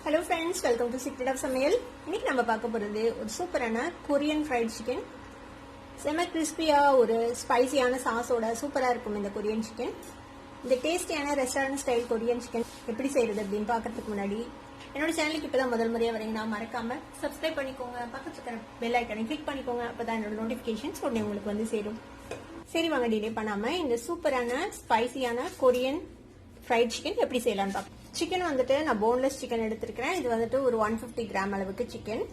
Hello friends, welcome to Secret of Samayal. இன்னைக்கு நம்ம பார்க்க போறது ஒரு சூப்பரான கொரியன் ஃப்ரைட் சிக்கன். செம கிறிஸ்பியா ஒரு ஸ்பைசியான சாஸோட சூப்பரா இருக்கும் இந்த கொரியன் சிக்கன். இந்த டேஸ்டியான ரெஸ்டாரண்ட் ஸ்டைல் கொரியன் சிக்கன் எப்படி செய்யறது அப்படின்னு பார்க்கறதுக்கு முன்னாடி என்னோட சேனலுக்கு இப்பதான் முதல் முறையா வரீங்கன்னா மறக்காம சப்ஸ்கிரைப் பண்ணிக்கோங்க, பக்கத்துல இருக்கிற பெல் ஐக்கானை கிளிக் பண்ணிக்கோங்க, அப்பதான் என்னோட நோட்டிபிகேஷன்ஸ் உடனே உங்களுக்கு வந்து சேரும். சரி வாங்க டிலே பண்ணாம இந்த சூப்பரான ஸ்பைசியான கொரியன் ஃப்ரைட் சிக்கன் எப்படி செய்யலாம்னு பார்ப்போம். சிக்கன் வந்துட்டு நான் போன்லெஸ் சிக்கன் எடுத்திருக்கிறேன். இது வந்துட்டு ஒரு 150 கிராம் அளவுக்கு சிக்கன்.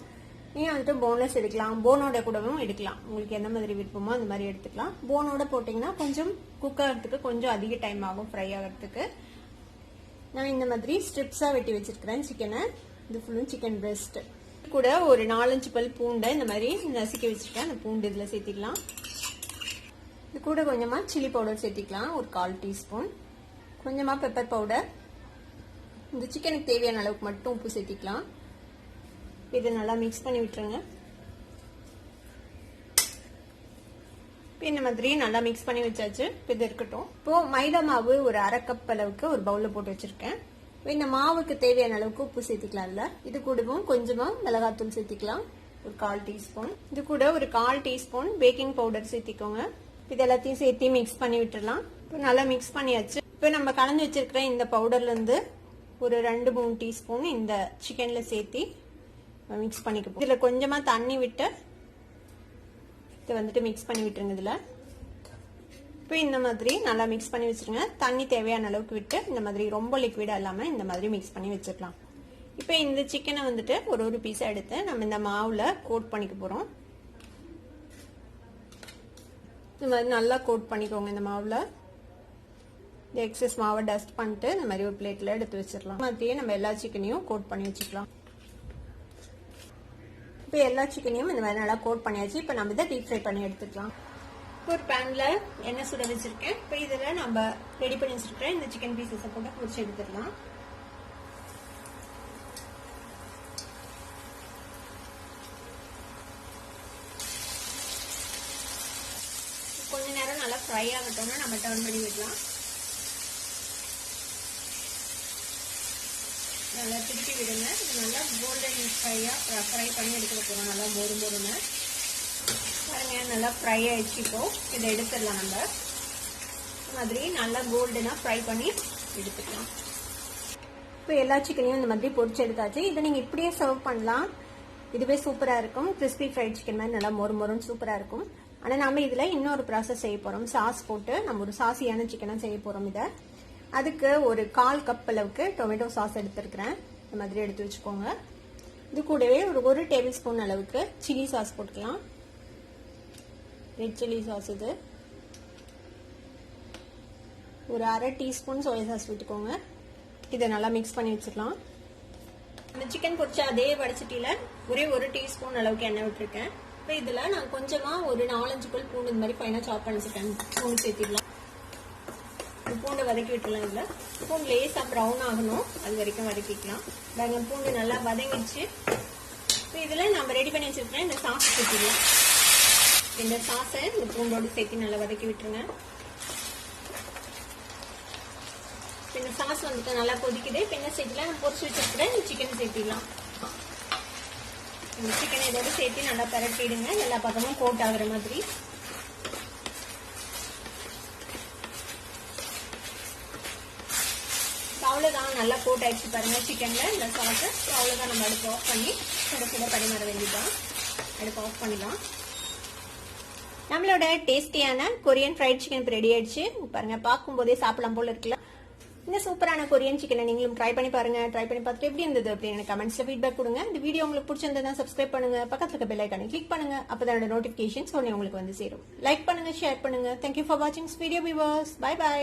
நீங்க வந்துட்டு போன்லெஸ் எடுக்கலாம், போனோட கூடவும் எடுக்கலாம். உங்களுக்கு எந்த மாதிரி விருப்பமோ அந்த மாதிரி எடுத்துக்கலாம். போனோட போட்டீங்கன்னா கொஞ்சம் குக் ஆகிறதுக்கு கொஞ்சம் அதிக டைம் ஆகும் ஃப்ரை ஆகிறதுக்கு. நான் இந்த மாதிரி ஸ்ட்ரிப்ஸா வெட்டி வச்சிருக்கிறேன் சிக்கனை. இது ஃபுல்லும் சிக்கன் பிரெஸ்ட். கூட ஒரு 4-5 பல் பூண்டை இந்த மாதிரி நசுக்கி வச்சிருக்கேன். அந்த பூண்டு இதுல சேர்த்திக்கலாம். இது கூட கொஞ்சமா சில்லி பவுடர் சேர்த்திக்கலாம், ஒரு 1/4 டீஸ்பூன். கொஞ்சமா பெப்பர் பவுடர். இந்த சிக்கனுக்கு தேவையான அளவுக்கு மட்டும் உப்பு சேர்த்திக்கலாம். இதை நல்லா மிக்ஸ் பண்ணி விட்டுருங்க. இந்த மாதிரி நல்லா மிக்ஸ் பண்ணி வச்சாச்சு. இது இருக்கட்டும். இப்போ மைதா மாவு ஒரு 1/2 கப் அளவுக்கு ஒரு பவுல்ல போட்டு வச்சிருக்கேன். இந்த மாவுக்கு தேவையான அளவுக்கு உப்பு சேர்த்திக்கலாம். இல்ல இது கூடவும் கொஞ்சமா மிளகாத்தூள் சேர்த்திக்கலாம், ஒரு 1/4 டீஸ்பூன். இது கூட ஒரு 1/4 டீஸ்பூன் பேக்கிங் பவுடர் சேர்த்திக்கோங்க. இது எல்லாத்தையும் சேர்த்து மிக்ஸ் பண்ணி விட்டுடலாம். இப்போ நல்லா மிக்ஸ் பண்ணியாச்சு. இப்போ நம்ம கலந்து வச்சிருக்கிற இந்த பவுடர்ல இருந்து ஒரு 2-3 டீஸ்பூன் இந்த சிக்கன்ல சேர்த்தி மிக்ஸ் பண்ணிக்க. இதுல கொஞ்சமா தண்ணி விட்டு இதை வந்துட்டு மிக்ஸ் பண்ணி விட்டுருங்க. இதுல இப்போ இந்த மாதிரி நல்லா மிக்ஸ் பண்ணி வச்சிருங்க. தண்ணி தேவையான அளவுக்கு விட்டு இந்த மாதிரி ரொம்ப லிக்விடா இல்லாம இந்த மாதிரி மிக்ஸ் பண்ணி வச்சிடலாம். இப்போ இந்த சிக்கனை வந்துட்டு ஒரு பீஸா எடுத்து நம்ம இந்த மாவுல கோட் பண்ணிக்க போறோம். இந்த மாதிரி நல்லா கோட் பண்ணிக்கோங்க. இந்த மாவுல எக்ஸஸ் மாவை டஸ்ட் பண்ணிட்டு இந்த மாதிரி ஒரு பிளேட்ல எடுத்து வச்சிடலாம். மாதிரியே நம்ம எல்லா சிக்கனையும் கோட் பண்ணி வச்சுக்கலாம். இப்போ எல்லா சிக்கனையும் இந்த மாதிரி நல்லா கோட் பண்ணியாச்சு. இப்போ நம்ம இதை டீப் ஃப்ரை பண்ணி எடுத்துக்கலாம். ஒரு பேன்ல எண்ணெய் சுட வச்சிருக்கேன். இப்போ இதுல நம்ம ரெடி பண்ணி வச்சிருக்கேன் இந்த சிக்கன் பீசஸை போட்டு பொரிச்சு எடுத்துடலாம். கொஞ்ச நேரம் நல்லா ஃப்ரை ஆகட்டோம்னா நம்ம டர்ன் பண்ணி விடலாம். நல்லா திருப்பி விடுங்க. இது நல்லா கோல்டன் ஃப்ரை பண்ணி எடுத்துக்க போறோம். நல்லா மொறுமொறுன்னு பாருங்க, நல்லா ஃப்ரை ஆயிடுச்சு. இப்போ இதை எடுத்துடலாம். நம்ம மாதிரி நல்லா கோல்டனா ஃப்ரை பண்ணி எடுத்துக்கலாம். இப்போ எல்லா சிக்கனையும் இந்த மாதிரி பொரிச்சு எடுத்தாச்சு. இதை நீங்க இப்படியே சர்வ் பண்ணலாம். இதுவே சூப்பரா இருக்கும். கிறிஸ்பி ஃப்ரைட் சிக்கன் மாதிரி நல்லா மொறுமொறுன்னு சூப்பரா இருக்கும். ஆனா நம்ம இதுல இன்னொரு ப்ராசஸ் செய்ய போறோம். சாஸ் போட்டு நம்ம ஒரு சாசியான சிக்கனா செய்ய போறோம். இதை அதுக்கு ஒரு 1/4 கப் அளவுக்கு டொமேட்டோ சாஸ் எடுத்துருக்கிறேன். இந்த மாதிரி எடுத்து வச்சுக்கோங்க. இது கூடவே ஒரு 1 டேபிள் ஸ்பூன் அளவுக்கு சில்லி சாஸ் போட்டுக்கலாம். Red chilli sauce. இது ஒரு 1/2 டீஸ்பூன் சோயா சாஸ் விட்டுக்கோங்க. இதை நல்லா மிக்ஸ் பண்ணி வச்சுக்கலாம். இந்த சிக்கன் பொரிச்ச அதே வடச்சட்டியில ஒரே 1 டீஸ்பூன் அளவுக்கு எண்ணெய் விட்டுருக்கேன். இப்போ இதுல நான் கொஞ்சமா ஒரு 4-5 பல் பூண்டு இந்த மாதிரி ஃபைனா சாப் பண்ணிச்சிருக்கேன். பூண்டு சேர்த்திடலாம். பூண்டை வதக்கி விட்டுலாம். இதுல பூண்டு லேசா ப்ரௌன் ஆகணும், அது வரைக்கும் வதக்கிக்கலாம். நாங்க பூண்டு நல்லா வதங்கிடுச்சு. இதுல நம்ம ரெடி பண்ணி வச்சிருக்கேன் இந்த சாஸ் சேர்த்திடலாம். இந்த சாஸை இந்த பூண்டோடு சேர்த்து நல்லா வதக்கி விட்டுருங்க. இந்த சாஸ் வந்துட்டு நல்லா கொதிக்குது. பின்ன சேர்த்துல நம்ம பொரிச்சு வச்சிருக்கிறேன் இந்த சிக்கன் சேர்த்திடலாம். இந்த சிக்கனை இதோட சேர்த்து நல்லா பரட்டிடுங்க, எல்லா பக்கமும் கோட் ஆகுற மாதிரி. அவ்வளவுதான், நல்லா கோட் ஆயிடுச்சு பாருங்க சிக்கன்ல இந்த சாஸ். அவ்வளவுதான், நம்ம அடுப்பு ஆஃப் பண்ணி சுட பரிமாற வேண்டியதான். அடுப்பு ஆஃப் பண்ணிடலாம். நம்மளோட டேஸ்டியான கொரியன் ஃப்ரைட் சிக்கன் ரெடி ஆயிடுச்சு. பாருங்க, பார்க்கும் போதே சாப்பிடலாம் போல இருக்குல்ல. இந்த சூப்பரான கொரியன் சிக்கனை நீங்களும் ட்ரை பண்ணி பாருங்க. ட்ரை பண்ணி பார்த்துட்டு எப்படி இருந்தது அப்படின்னு கமெண்ட்ஸ்ல ஃபீட்பேக் கொடுங்க. இந்த வீடியோ உங்களுக்கு பிடிச்சிருந்தா சப்ஸ்கிரைப் பண்ணுங்க, பக்கத்துல இருக்க பெல் ஐக்கானை கிளிக் பண்ணுங்க, அப்பதான் நோட்டிபிகேஷன்ஸ் உடனே உங்களுக்கு வந்து சேரும். லைக் பண்ணுங்க, ஷேர் பண்ணுங்க. தேங்க்யூ ஃபார் வாட்சிங் வீடியோ வியூவர்ஸ். Bye by.